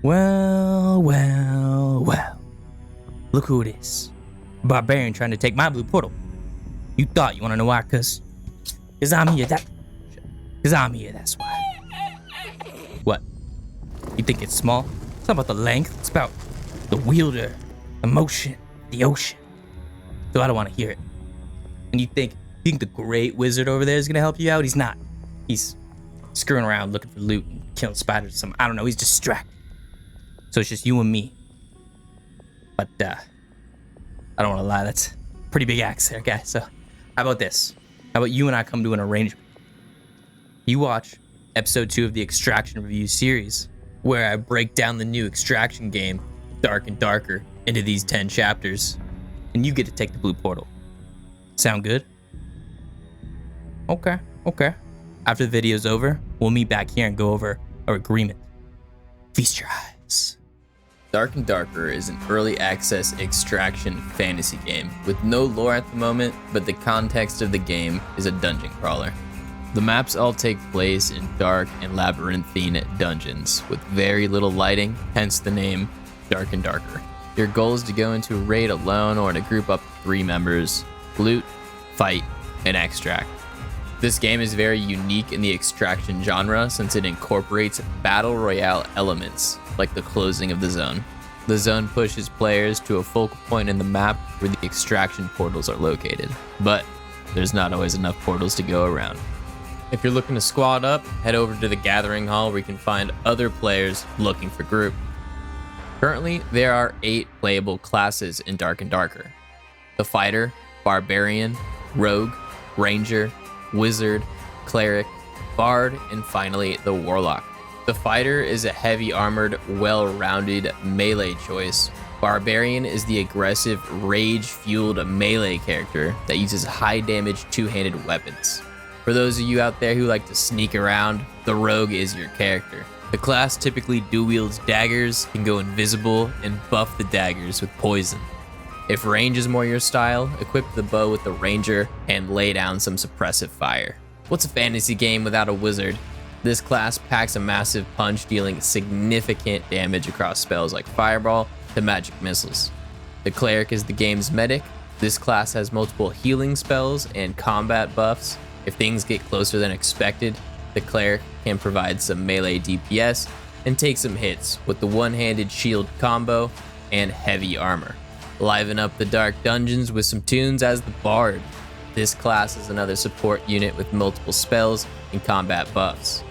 Well. Look who it is. Barbarian trying to take my blue portal. You thought, you wanna know why? Cause I'm here, that's why. What? You think it's small? It's not about the length, it's about the wielder, the motion, the ocean. So I don't wanna hear it. And you think the great wizard over there is gonna help you out? He's not. He's screwing around looking for loot and killing spiders or something. I don't know, he's distracted. So it's just you and me. But I don't wanna lie, that's a pretty big axe there, guys. So how about this? How about you and I come to an arrangement? You watch episode 2 of the Extraction Review series, where I break down the new Extraction game, Dark and Darker, into these 10 chapters, and you get to take the blue portal. Sound good? Okay. After the video's over, we'll meet back here and go over our agreement. Feast your eyes. Dark and Darker is an early access extraction fantasy game with no lore at the moment, but the context of the game is a dungeon crawler. The maps all take place in dark and labyrinthine dungeons with very little lighting, hence the name Dark and Darker. Your goal is to go into a raid alone or in a group up to 3 members, loot, fight, and extract. This game is very unique in the extraction genre since it incorporates battle royale elements, like the closing of the zone. The zone pushes players to a focal point in the map where the extraction portals are located, but there's not always enough portals to go around. If you're looking to squad up, head over to the Gathering Hall where you can find other players looking for group. Currently, there are 8 playable classes in Dark and Darker: the Fighter, Barbarian, Rogue, Ranger, Wizard, Cleric, Bard, and finally the Warlock. The Fighter is a heavy armored, well-rounded melee choice. Barbarian is the aggressive, rage-fueled melee character that uses high-damage two-handed weapons. For those of you out there who like to sneak around, the Rogue is your character. The class typically dual-wields daggers, can go invisible, and buff the daggers with poison. If range is more your style, equip the bow with the Ranger and lay down some suppressive fire. What's a fantasy game without a wizard? This class packs a massive punch, dealing significant damage across spells like Fireball to magic missiles. The Cleric is the game's medic. This class has multiple healing spells and combat buffs. If things get closer than expected, the Cleric can provide some melee DPS and take some hits with the one-handed shield combo and heavy armor. Liven up the dark dungeons with some tunes as the Bard. This class is another support unit with multiple spells and combat buffs.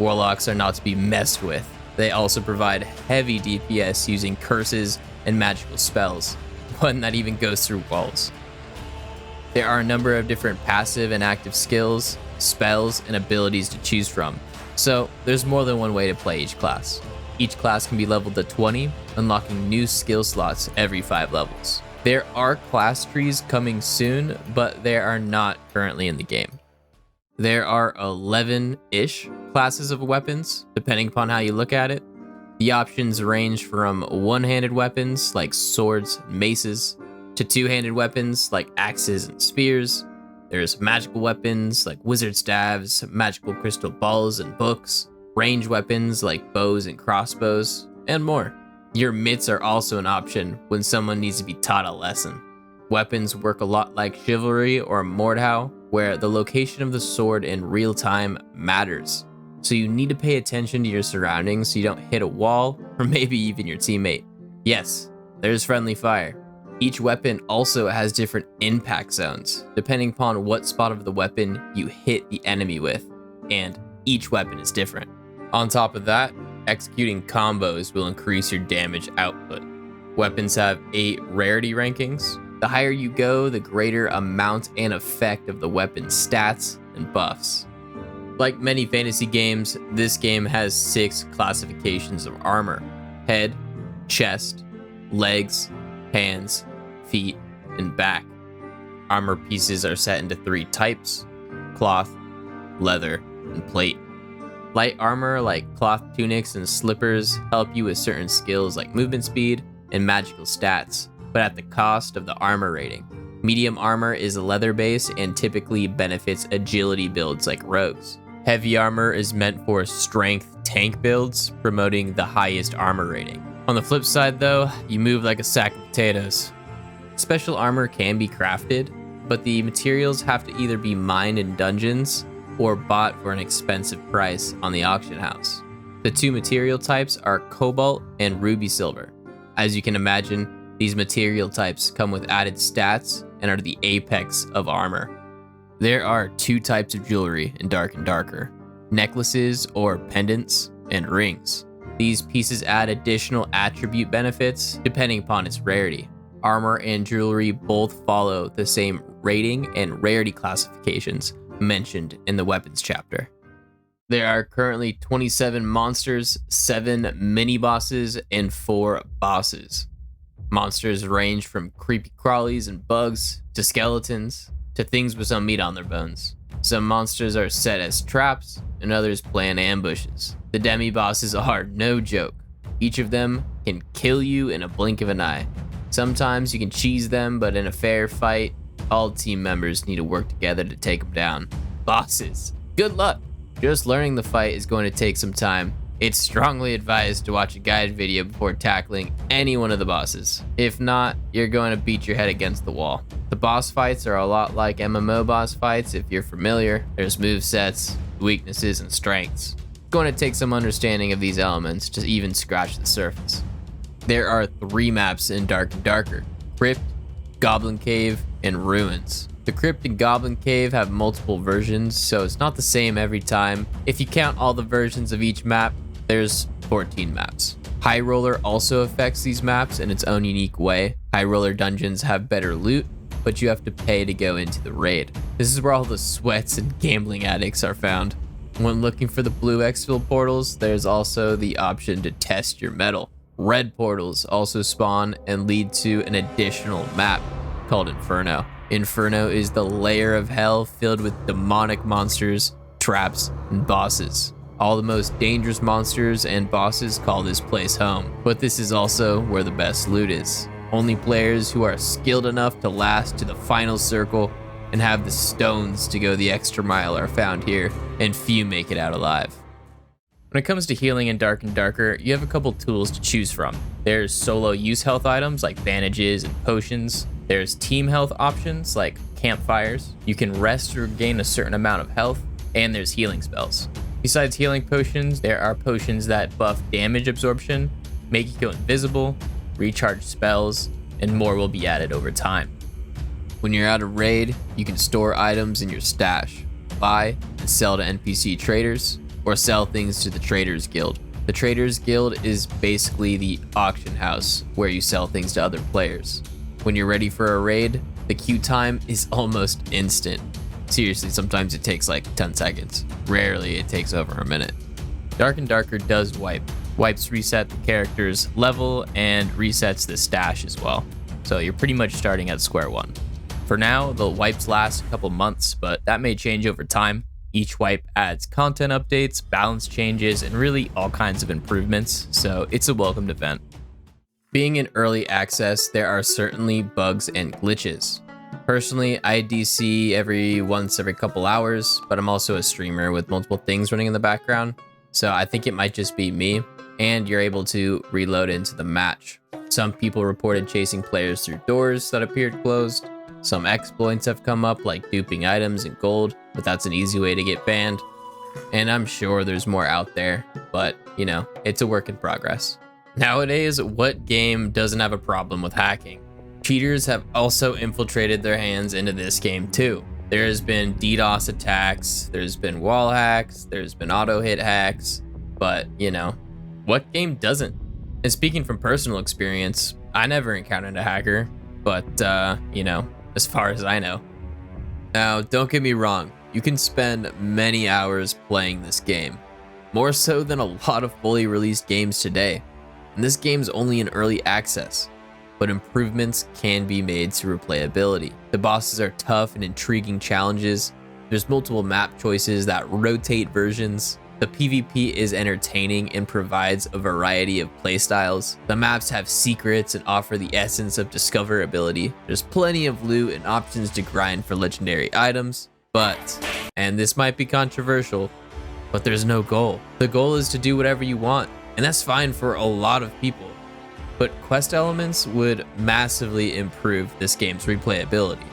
Warlocks are not to be messed with. They also provide heavy DPS using curses and magical spells, one that even goes through walls. There are a number of different passive and active skills, spells, and abilities to choose from, so there's more than one way to play each class. Each class can be leveled to 20, unlocking new skill slots every 5 levels. There are class trees coming soon, but they are not currently in the game. There are 11-ish classes of weapons, depending upon how you look at it. The options range from one-handed weapons like swords and maces, to two-handed weapons like axes and spears. There's magical weapons like wizard staves, magical crystal balls and books, range weapons like bows and crossbows, and more. Your mitts are also an option when someone needs to be taught a lesson. Weapons work a lot like chivalry or Mordhau, where the location of the sword in real time matters. So you need to pay attention to your surroundings so you don't hit a wall or maybe even your teammate. Yes, there's friendly fire. Each weapon also has different impact zones, depending upon what spot of the weapon you hit the enemy with, and each weapon is different. On top of that, executing combos will increase your damage output. Weapons have 8 rarity rankings. The higher you go, the greater amount and effect of the weapon's stats and buffs. Like many fantasy games, this game has 6 classifications of armor: head, chest, legs, hands, feet, and back. Armor pieces are set into 3 types: cloth, leather, and plate. Light armor like cloth tunics and slippers help you with certain skills like movement speed and magical stats, but at the cost of the armor rating. Medium armor is leather based and typically benefits agility builds like rogues. Heavy armor is meant for strength tank builds, promoting the highest armor rating. On the flip side though, you move like a sack of potatoes. Special armor can be crafted, but the materials have to either be mined in dungeons or bought for an expensive price on the auction house. The two material types are cobalt and ruby silver. As you can imagine, these material types come with added stats and are the apex of armor. There are two types of jewelry in Dark and Darker: necklaces or pendants, and rings. These pieces add additional attribute benefits depending upon its rarity. Armor and jewelry both follow the same rating and rarity classifications mentioned in the weapons chapter. There are currently 27 monsters, 7 mini-bosses, and 4 bosses. Monsters range from creepy crawlies and bugs to skeletons to things with some meat on their bones. Some monsters are set as traps and others plan ambushes. The demi-bosses are no joke. Each of them can kill you in a blink of an eye. Sometimes you can cheese them, but in a fair fight, all team members need to work together to take them down. Bosses, good luck! Just learning the fight is going to take some time. It's strongly advised to watch a guide video before tackling any one of the bosses. If not, you're going to beat your head against the wall. The boss fights are a lot like MMO boss fights if you're familiar. There's movesets, weaknesses, and strengths. It's going to take some understanding of these elements to even scratch the surface. There are 3 maps in Dark and Darker: Crypt, Goblin Cave, and Ruins. The Crypt and Goblin Cave have multiple versions, so it's not the same every time. If you count all the versions of each map, there's 14 maps. High Roller also affects these maps in its own unique way. High Roller dungeons have better loot, but you have to pay to go into the raid. This is where all the sweats and gambling addicts are found. When looking for the blue exfil portals, there's also the option to test your metal. Red portals also spawn and lead to an additional map called Inferno. Inferno is the layer of hell filled with demonic monsters, traps, and bosses. All the most dangerous monsters and bosses call this place home, but this is also where the best loot is. Only players who are skilled enough to last to the final circle and have the stones to go the extra mile are found here, and few make it out alive. When it comes to healing in Dark and Darker, you have a couple tools to choose from. There's solo use health items like bandages and potions. There's team health options like campfires. You can rest or gain a certain amount of health, and there's healing spells. Besides healing potions, there are potions that buff damage absorption, make you go invisible, recharge spells, and more will be added over time. When you're at a raid, you can store items in your stash, buy and sell to NPC traders, or sell things to the Traders Guild. The Traders Guild is basically the auction house where you sell things to other players. When you're ready for a raid, the queue time is almost instant. Seriously, sometimes it takes like 10 seconds. Rarely it takes over a minute. Dark and Darker does wipe. Wipes reset the character's level and resets the stash as well. So you're pretty much starting at square one. For now, the wipes last a couple months, but that may change over time. Each wipe adds content updates, balance changes, and really all kinds of improvements, so it's a welcomed event. Being in early access, there are certainly bugs and glitches. Personally, I DC every couple hours, but I'm also a streamer with multiple things running in the background, so I think it might just be me, and you're able to reload into the match. Some people reported chasing players through doors that appeared closed. Some exploits have come up like duping items and gold, but that's an easy way to get banned. And I'm sure there's more out there, but you know, it's a work in progress. Nowadays, what game doesn't have a problem with hacking? Cheaters have also infiltrated their hands into this game too. There has been DDoS attacks, there's been wall hacks, there's been auto hit hacks, but you know, what game doesn't? And speaking from personal experience, I never encountered a hacker, but you know, as far as I know. Now, don't get me wrong, you can spend many hours playing this game, more so than a lot of fully released games today. And this game's only in early access, but improvements can be made to replayability. The bosses are tough and intriguing challenges. There's multiple map choices that rotate versions. The PvP is entertaining and provides a variety of playstyles. The maps have secrets and offer the essence of discoverability. There's plenty of loot and options to grind for legendary items, but, and this might be controversial, but there's no goal. The goal is to do whatever you want, and that's fine for a lot of people. But quest elements would massively improve this game's replayability.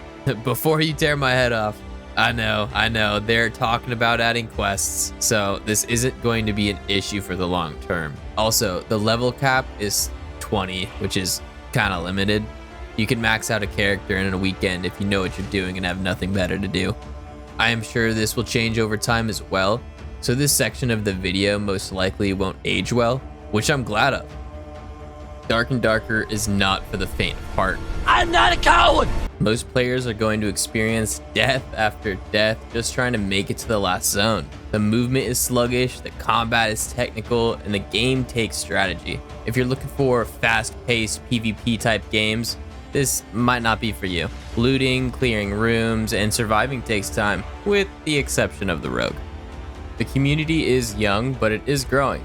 Before you tear my head off, I know, they're talking about adding quests, so this isn't going to be an issue for the long term. Also, the level cap is 20, which is kind of limited. You can max out a character in a weekend if you know what you're doing and have nothing better to do. I am sure this will change over time as well, so this section of the video most likely won't age well, which I'm glad of. Dark and Darker is not for the faint of heart. I'm not a coward! Most players are going to experience death after death just trying to make it to the last zone. The movement is sluggish, the combat is technical, and the game takes strategy. If you're looking for fast-paced PvP type games, this might not be for you. Looting, clearing rooms, and surviving takes time, with the exception of the rogue. The community is young, but it is growing.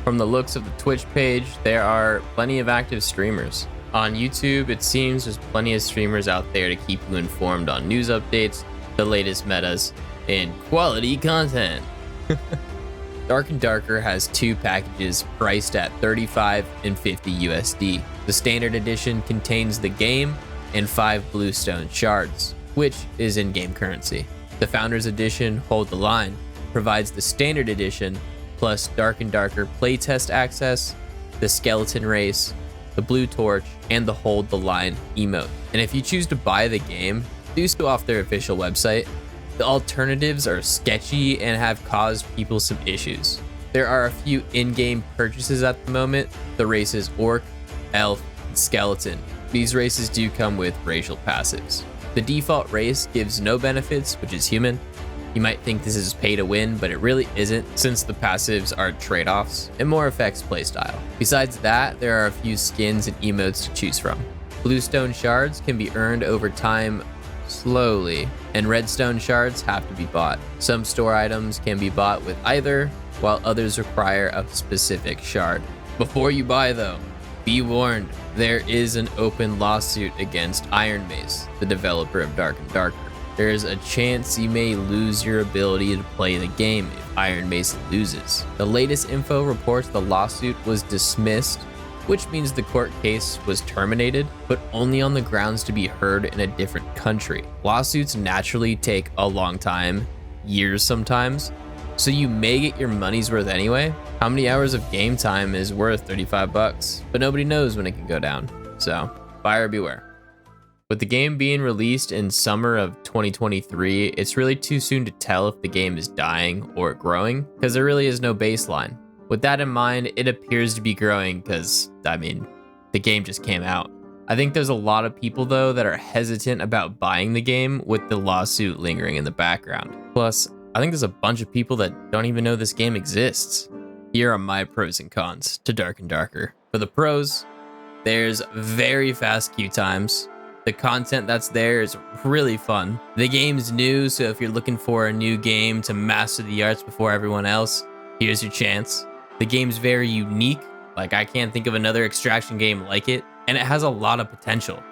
From the looks of the Twitch page, there are plenty of active streamers. On YouTube, it seems there's plenty of streamers out there to keep you informed on news updates, the latest metas, and quality content. Dark and Darker has 2 packages priced at $35 and $50 USD. The standard edition contains the game and 5 bluestone shards, which is in-game currency. The Founders Edition, Hold the Line, provides the standard edition plus Dark and Darker playtest access, the skeleton race, the blue torch, and the Hold the Line emote. And if you choose to buy the game, do so off their official website. The alternatives are sketchy and have caused people some issues. There are a few in-game purchases at the moment. The races Orc, Elf, and Skeleton. These races do come with racial passives. The default race gives no benefits, which is human. You might think this is pay to win, but it really isn't, since the passives are trade-offs and more affects playstyle. Besides that, there are a few skins and emotes to choose from. Bluestone shards can be earned over time slowly, and redstone shards have to be bought. Some store items can be bought with either, while others require a specific shard. Before you buy though, be warned, there is an open lawsuit against Iron Mace, the developer of Dark and Darker. There is a chance you may lose your ability to play the game if Iron Mace loses. The latest info reports the lawsuit was dismissed, which means the court case was terminated, but only on the grounds to be heard in a different country. Lawsuits naturally take a long time, years sometimes, so you may get your money's worth anyway. How many hours of game time is worth 35 bucks? But nobody knows when it can go down, so buyer beware. With the game being released in summer of 2023, it's really too soon to tell if the game is dying or growing, because there really is no baseline. With that in mind, it appears to be growing because, the game just came out. I think there's a lot of people though that are hesitant about buying the game with the lawsuit lingering in the background. Plus, I think there's a bunch of people that don't even know this game exists. Here are my pros and cons to Dark and Darker. For the pros, there's very fast queue times. The content that's there is really fun. The game's new, so if you're looking for a new game to master the arts before everyone else, here's your chance. The game's very unique, like I can't think of another extraction game like it, and it has a lot of potential.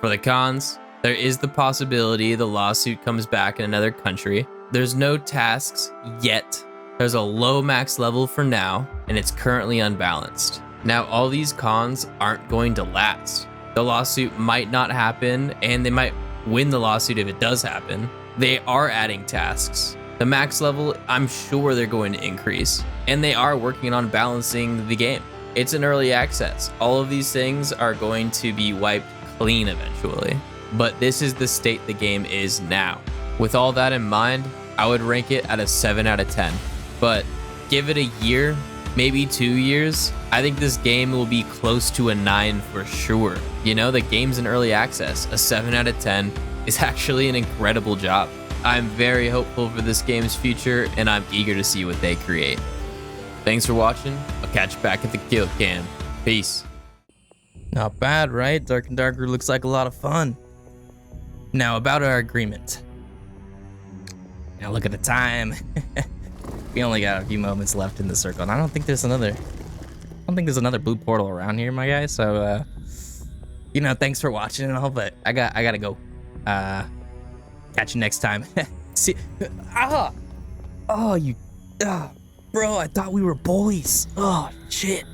For the cons, there is the possibility the lawsuit comes back in another country. There's no tasks yet. There's a low max level for now, and it's currently unbalanced. Now, all these cons aren't going to last. The lawsuit might not happen, and they might win the lawsuit if it does happen. They are adding tasks. The max level, I'm sure they're going to increase, and they are working on balancing the game. It's an early access. All of these things are going to be wiped clean eventually, but this is the state the game is now. With all that in mind, I would rank it at a 7 out of 10, but give it a year, maybe 2 years, I think this game will be close to a 9 for sure. You know, the game's in early access. A 7 out of 10 is actually an incredible job. I'm very hopeful for this game's future, and I'm eager to see what they create. Thanks for watching. I'll catch you back at the kill cam. Peace. Not bad, right? Dark and Darker looks like a lot of fun. Now, about our agreement. Now, look at the time. We only got a few moments left in the circle, and I don't think there's another blue portal around here, my guy. So, thanks for watching and all, but I gotta go. Catch you next time. See, oh, you Bro, I thought we were boys. Oh, shit.